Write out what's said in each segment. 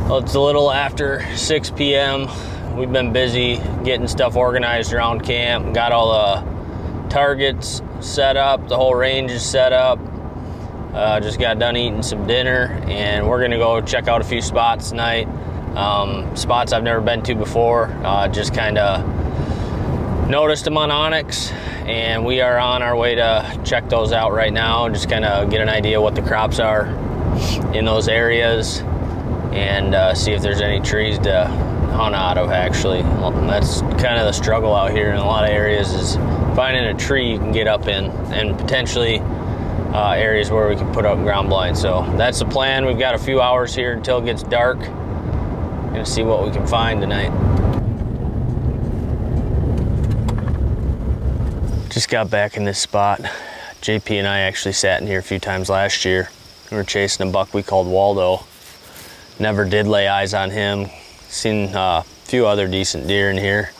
Well, it's a little after 6 p.m. We've been busy getting stuff organized around camp. Got all the targets set up, the whole range is set up. Just got done eating some dinner, and we're gonna go check out a few spots tonight. Spots I've never been to before. Just kind of noticed them on Onyx, and we are on our way to check those out right now. Just kind of get an idea what the crops are in those areas, and see if there's any trees to hunt out of. Actually, that's kind of the struggle out here in a lot of areas, is finding a tree you can get up in, and potentially areas where we can put up ground blinds. So that's the plan. We've got a few hours here until it gets dark. Gonna see what we can find tonight. Just got back in this spot. JP and I actually sat in here a few times last year. We were chasing a buck we called Waldo. Never did lay eyes on him. Seen a few other decent deer in here,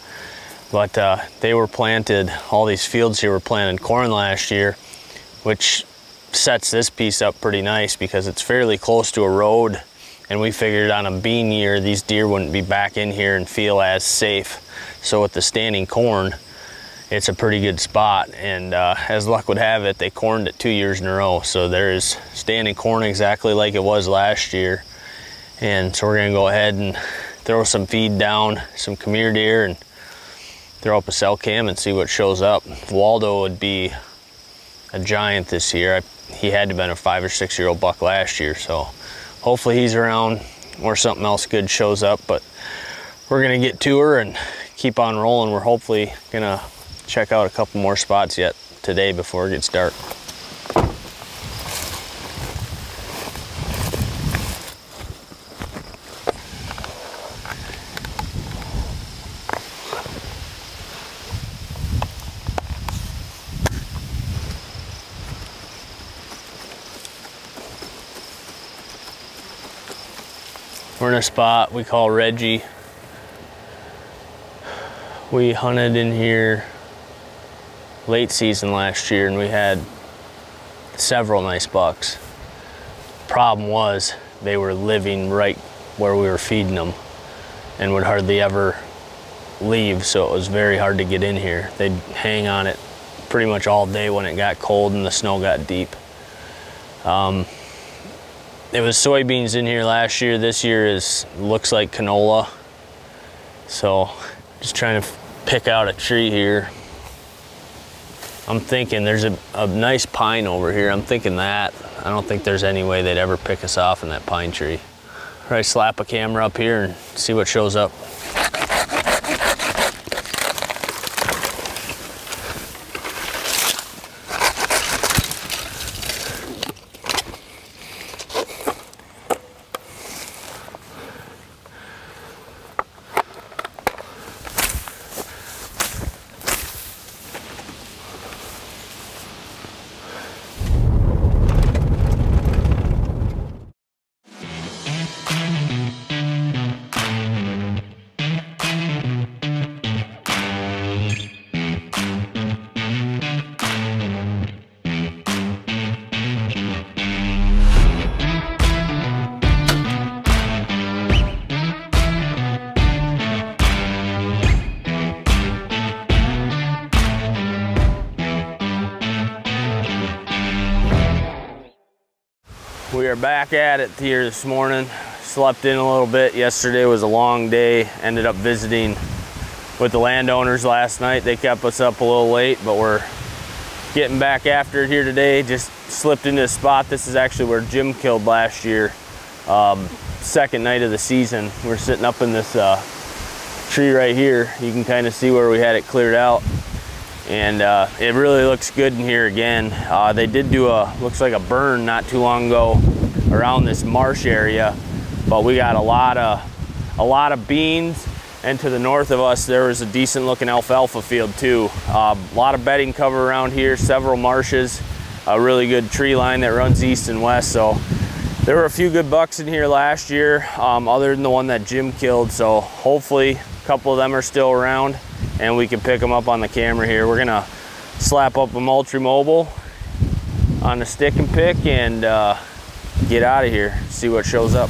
but they were planted, all these fields here were planted corn last year, which sets this piece up pretty nice because it's fairly close to a road, and we figured on a bean year these deer wouldn't be back in here and feel as safe. So with the standing corn, it's a pretty good spot, and as luck would have it, they corned it 2 years in a row. So there is standing corn exactly like it was last year. And so we're gonna go ahead and throw some feed down, some come here deer, and throw up a cell cam and see what shows up. Waldo would be a giant this year. He had to have been a 5 or 6 year old buck last year, so hopefully he's around or something else good shows up. But we're gonna get to her and keep on rolling. We're hopefully gonna check out a couple more spots yet today before it gets dark. We're in a spot we call Reggie. We hunted in here late season last year, and we had several nice bucks. Problem was, they were living right where we were feeding them and would hardly ever leave, so it was very hard to get in here. They'd hang on it pretty much all day when it got cold and the snow got deep. It was soybeans in here last year. This year looks like canola. So just trying to pick out a tree here. I'm thinking there's a nice pine over here. I'm thinking that. I don't think there's any way they'd ever pick us off in that pine tree. Try to slap a camera up here and see what shows up. We are back at it here this morning. Slept in a little bit. Yesterday was a long day. Ended up visiting with the landowners last night. They kept us up a little late, but we're getting back after it here today. Just slipped into a spot. This is actually where Jim killed last year. Second night of the season. We're sitting up in this tree right here. You can kind of see where we had it cleared out. And it really looks good in here again. They did do looks like a burn not too long ago around this marsh area, but we got a lot of beans, and to the north of us there was a decent looking alfalfa field too. A lot of bedding cover around here, several marshes, a really good tree line that runs east and west. So there were a few good bucks in here last year, other than the one that Jim killed. So hopefully a couple of them are still around and we can pick them up on the camera here. We're gonna slap up a Moultrie Mobile on the stick and pick and get out of here, see what shows up.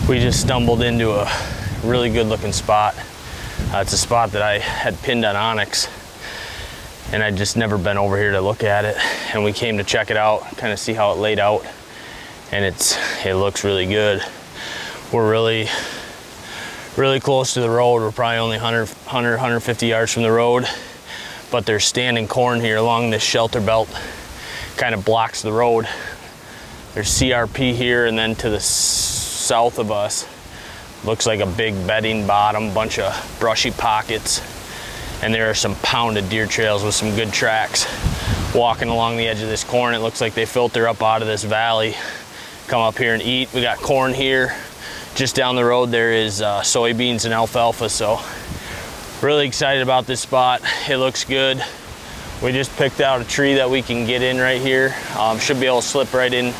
We just stumbled into a really good looking spot. It's a spot that I had pinned on Onyx, and I'd just never been over here to look at it. And we came to check it out, kind of see how it laid out. And it looks really good. We're really close to the road. We're probably only 150 yards from the road, but there's standing corn here along this shelter belt, kind of blocks the road. There's CRP here, and then to the south of us, looks like a big bedding bottom, bunch of brushy pockets, and there are some pounded deer trails with some good tracks. Walking along the edge of this corn, it looks like they filter up out of this valley, come up here and eat. We got corn here. Just down the road there is soybeans and alfalfa, so really excited about this spot. It looks good. We just picked out a tree that we can get in right here. Should be able to slip right in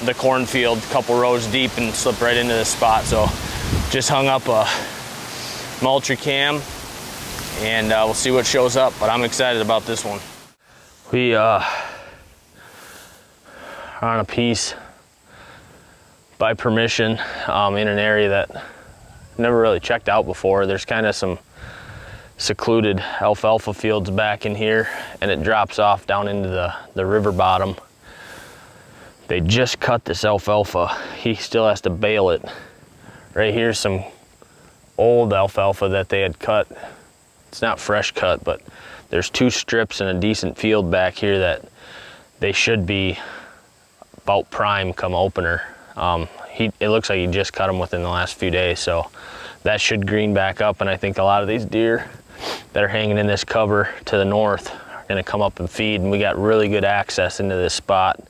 the cornfield, a couple rows deep, and slip right into this spot. So just hung up a multi-cam, and we'll see what shows up, but I'm excited about this one. We are on a piece by permission in an area that never really checked out before. There's kind of some secluded alfalfa fields back in here, and it drops off down into the river bottom. They just cut this alfalfa. He still has to bale it. Right here's some old alfalfa that they had cut. It's not fresh cut, but there's 2 strips in a decent field back here that they should be about prime come opener. It looks like he just cut them within the last few days, so that should green back up, and I think a lot of these deer that are hanging in this cover to the north are gonna come up and feed, and we got really good access into this spot.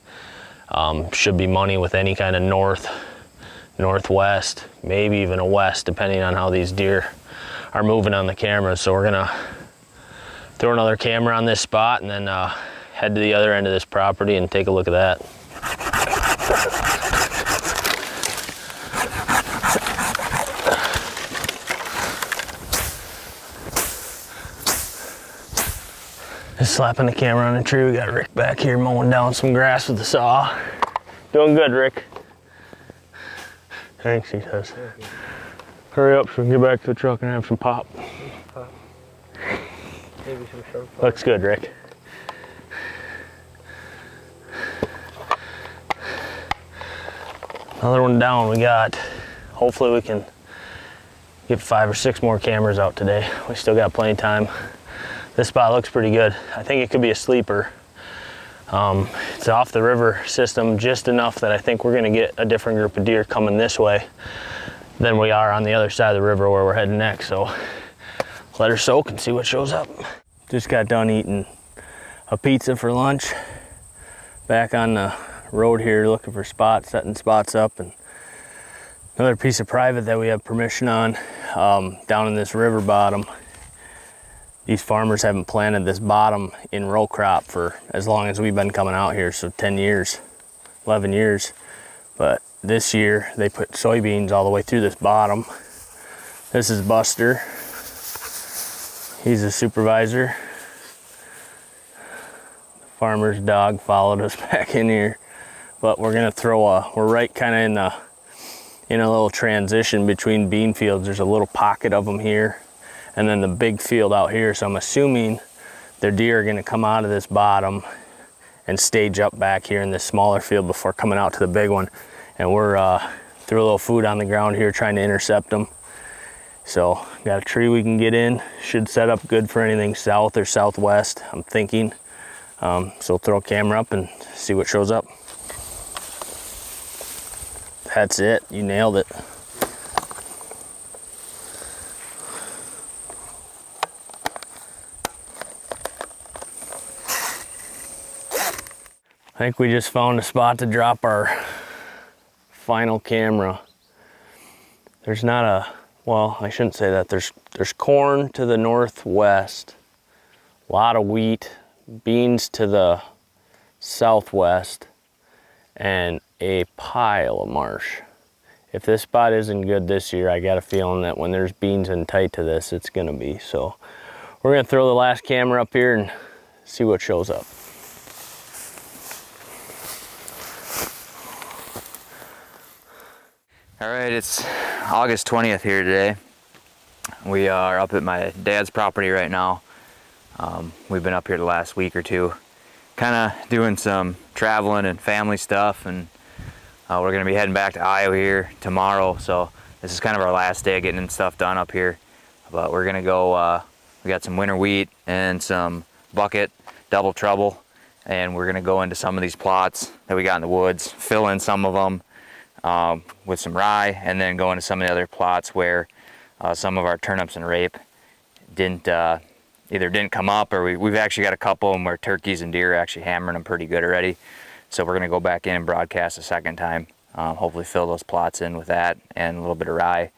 Should be money with any kind of north, northwest, maybe even a west, depending on how these deer are moving on the camera. So we're gonna throw another camera on this spot and then head to the other end of this property and take a look at that. Just slapping the camera on a tree. We got Rick back here mowing down some grass with the saw. Doing good, Rick. Thanks, he says. Hurry up so we can get back to the truck and have some pop. Maybe some short pop. Looks good, Rick. Another one down we got. Hopefully we can get 5 or 6 more cameras out today. We still got plenty of time. This spot looks pretty good. I think it could be a sleeper. It's off the river system just enough that I think we're gonna get a different group of deer coming this way than we are on the other side of the river where we're heading next. So let her soak and see what shows up. Just got done eating a pizza for lunch. Back on the road here looking for spots, setting spots up, and another piece of private that we have permission on down in this river bottom. These farmers haven't planted this bottom in row crop for as long as we've been coming out here, so 10 years, 11 years. But this year they put soybeans all the way through this bottom. This is Buster. He's a supervisor. The farmer's dog followed us back in here. But we're gonna throw we're right kind of in a little transition between bean fields. There's a little pocket of them here, and then the big field out here. So I'm assuming their deer are gonna come out of this bottom and stage up back here in this smaller field before coming out to the big one. And we're threw a little food on the ground here trying to intercept them. So got a tree we can get in. Should set up good for anything south or southwest, I'm thinking. So we'll throw a camera up and see what shows up. That's it, you nailed it. I think we just found a spot to drop our final camera. There's not a, well, I shouldn't say that. There's corn to the northwest, a lot of wheat, beans to the southwest, and a pile of marsh. If this spot isn't good this year, I got a feeling that when there's beans in tight to this, it's gonna be. So we're gonna throw the last camera up here and see what shows up. All right, it's August 20th here today. We are up at my dad's property right now. We've been up here the last week or two, kind of doing some traveling and family stuff, and we're going to be heading back to Iowa here tomorrow. So this is kind of our last day of getting stuff done up here. But we're going to go, we got some winter wheat and some bucket, double trouble, and we're going to go into some of these plots that we got in the woods, fill in some of them with some rye, and then go into some of the other plots where some of our turnips and rape either didn't come up, or we've actually got a couple of them where turkeys and deer are actually hammering them pretty good already. So we're going to go back in and broadcast a second time, hopefully fill those plots in with that and a little bit of rye,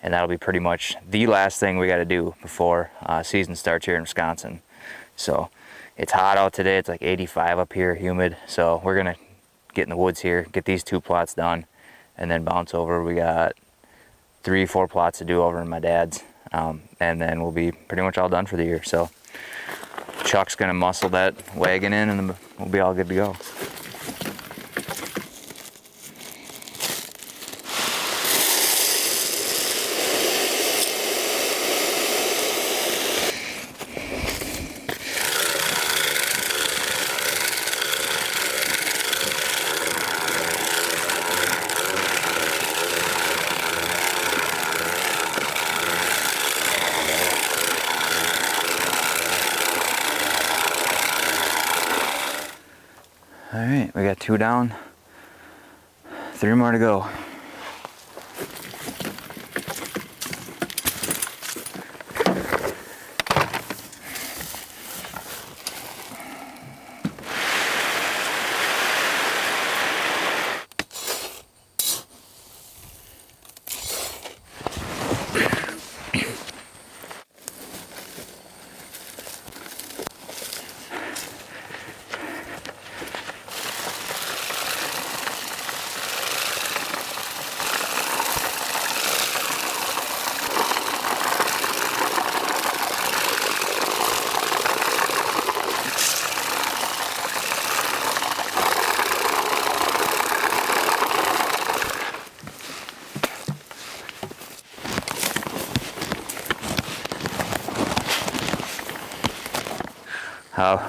and that'll be pretty much the last thing we got to do before season starts here in Wisconsin. So it's hot out today. It's like 85 up here, humid. So we're going to get in the woods here, get these 2 plots done, and then bounce over. We got 3-4 plots to do over in my dad's, and then we'll be pretty much all done for the year. So Chuck's gonna muscle that wagon in, and we'll be all good to go. All right, we got 2 down, 3 more to go.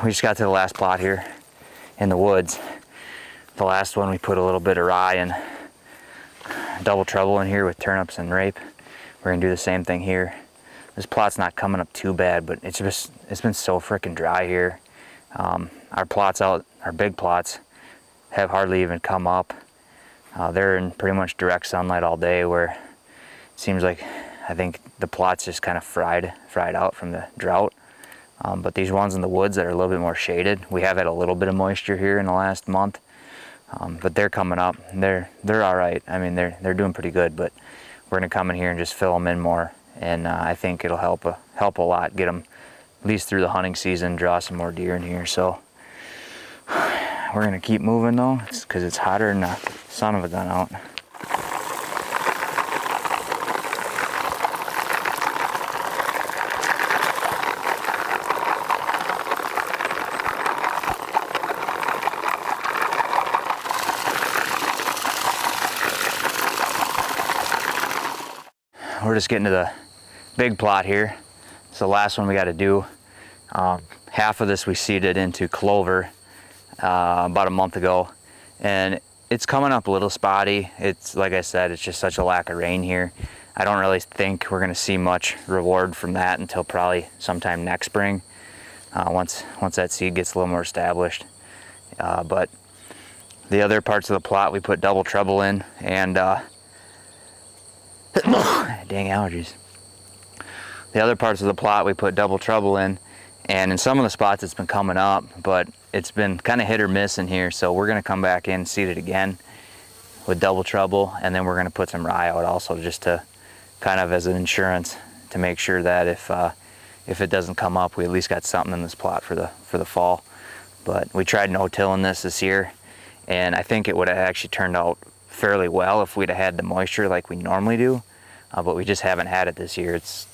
We just got to the last plot here in the woods. The last one we put a little bit of rye and double trouble in here with turnips and rape. We're gonna do the same thing here. This plot's not coming up too bad, but it's been so freaking dry here. Our plots out, our big plots, have hardly even come up. They're in pretty much direct sunlight all day, where it seems like I think the plot's just kind of fried out from the drought. But these ones in the woods that are a little bit more shaded, we have had a little bit of moisture here in the last month, but they're coming up. They're all right. I mean, they're doing pretty good, but we're gonna come in here and just fill them in more, and I think it'll help a lot, get them at least through the hunting season, draw some more deer in here. So we're gonna keep moving though, because it's hotter than the son of a gun out. We're just getting to the big plot here. It's the last one we got to do. Half of this we seeded into clover about a month ago, and it's coming up a little spotty. It's like I said, it's just such a lack of rain here. I don't really think we're going to see much reward from that until probably sometime next spring, once that seed gets a little more established. But the other parts of the plot we put double trouble in, and dang allergies. The other parts of the plot we put double trouble in, and in some of the spots it's been coming up, but it's been kind of hit or miss in here. So we're going to come back in and seed it again with double trouble, and then we're going to put some rye out also, just to kind of as an insurance, to make sure that if it doesn't come up, we at least got something in this plot for the fall. But we tried no-tilling this year, and I think it would have actually turned out fairly well if we'd have had the moisture like we normally do, but we just haven't had it this year. It's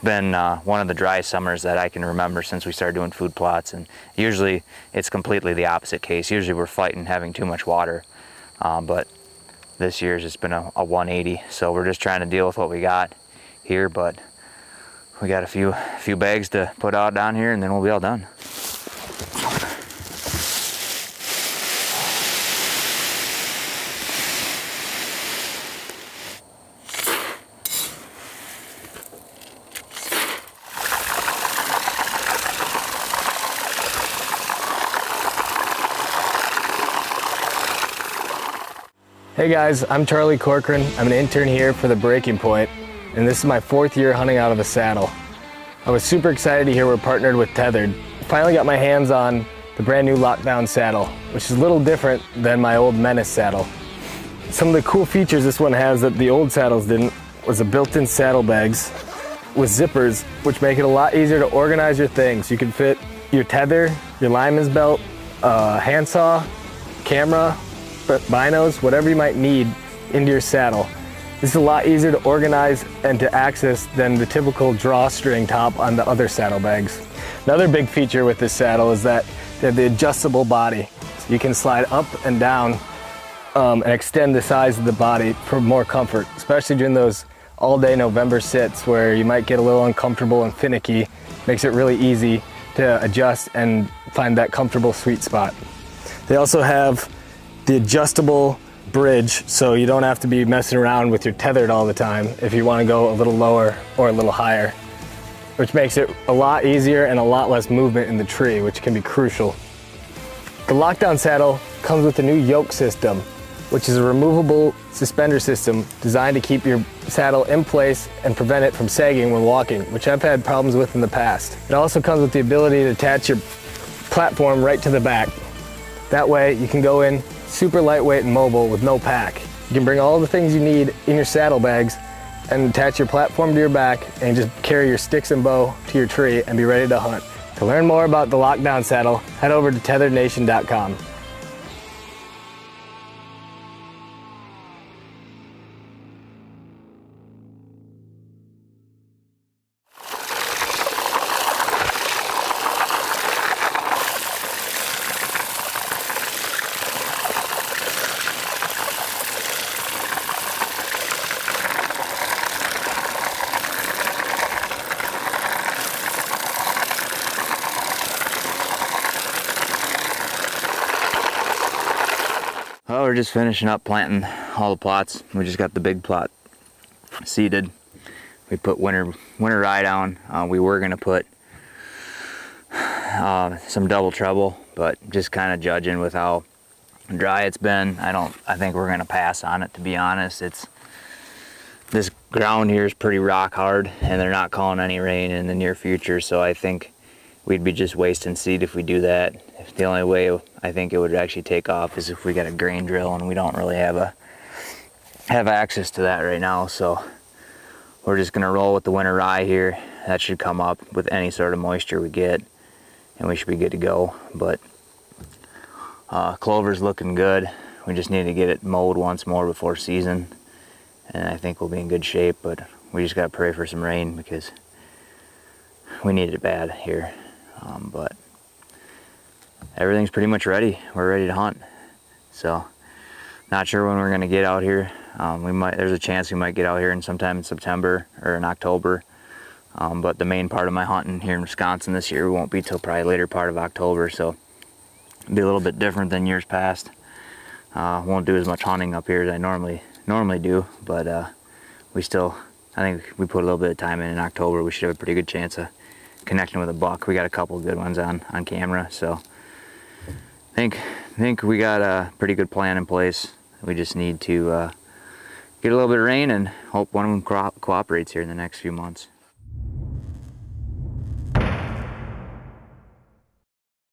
been one of the driest summers that I can remember since we started doing food plots, and usually it's completely the opposite case. Usually we're fighting having too much water, but this year's just been a 180. So we're just trying to deal with what we got here, but we got a few bags to put out down here and then we'll be all done. Hey guys, I'm Charlie Corcoran. I'm an intern here for the Breaking Point, and this is my 4th year hunting out of the saddle. I was super excited to hear we're partnered with Tethered. Finally got my hands on the brand new lockdown saddle, which is a little different than my old Menace saddle. Some of the cool features this one has that the old saddles didn't was the built-in saddlebags with zippers, which make it a lot easier to organize your things. You can fit your tether, your lineman's belt, handsaw, camera, binos, whatever you might need into your saddle. This is a lot easier to organize and to access than the typical drawstring top on the other saddlebags. Another big feature with this saddle is that they have the adjustable body. So you can slide up and down and extend the size of the body for more comfort, especially during those all-day November sits where you might get a little uncomfortable and finicky. Makes it really easy to adjust and find that comfortable sweet spot. They also have the adjustable bridge, so you don't have to be messing around with your tethered all the time if you want to go a little lower or a little higher, which makes it a lot easier and a lot less movement in the tree, which can be crucial. The lockdown saddle comes with a new yoke system, which is a removable suspender system designed to keep your saddle in place and prevent it from sagging when walking, which I've had problems with in the past. It also comes with the ability to attach your platform right to the back. That way you can go in super lightweight and mobile with no pack. You can bring all the things you need in your saddlebags and attach your platform to your back and just carry your sticks and bow to your tree and be ready to hunt. To learn more about the lockdown saddle, head over to tetherednation.com. Well, we're just finishing up planting all the plots. We just got the big plot seeded. We put winter rye down. We were gonna put some double treble, but just kind of judging with how dry it's been, I think we're gonna pass on it, to be honest. This ground here is pretty rock hard and they're not calling any rain in the near future, so I think we'd be just wasting seed if we do that. The only way I think it would actually take off is if we got a grain drill, and we don't really have access to that right now. So we're just gonna roll with the winter rye here. That should come up with any sort of moisture we get, and we should be good to go. But clover's looking good. We just need to get it mowed once more before season, and I think we'll be in good shape. But we just gotta pray for some rain because we need it bad here. But everything's pretty much ready. We're ready to hunt. So not sure when we're gonna get out here. There's a chance we might get out here sometime in September or in October. But the main part of my hunting here in Wisconsin this year won't be till probably later part of October. So it'll be a little bit different than years past. Won't do as much hunting up here as I normally do, but I think we put a little bit of time in October. We should have a pretty good chance of connecting with a buck. We got a couple of good ones on camera, so I think we got a pretty good plan in place. We just need to get a little bit of rain and hope one of them cooperates here in the next few months.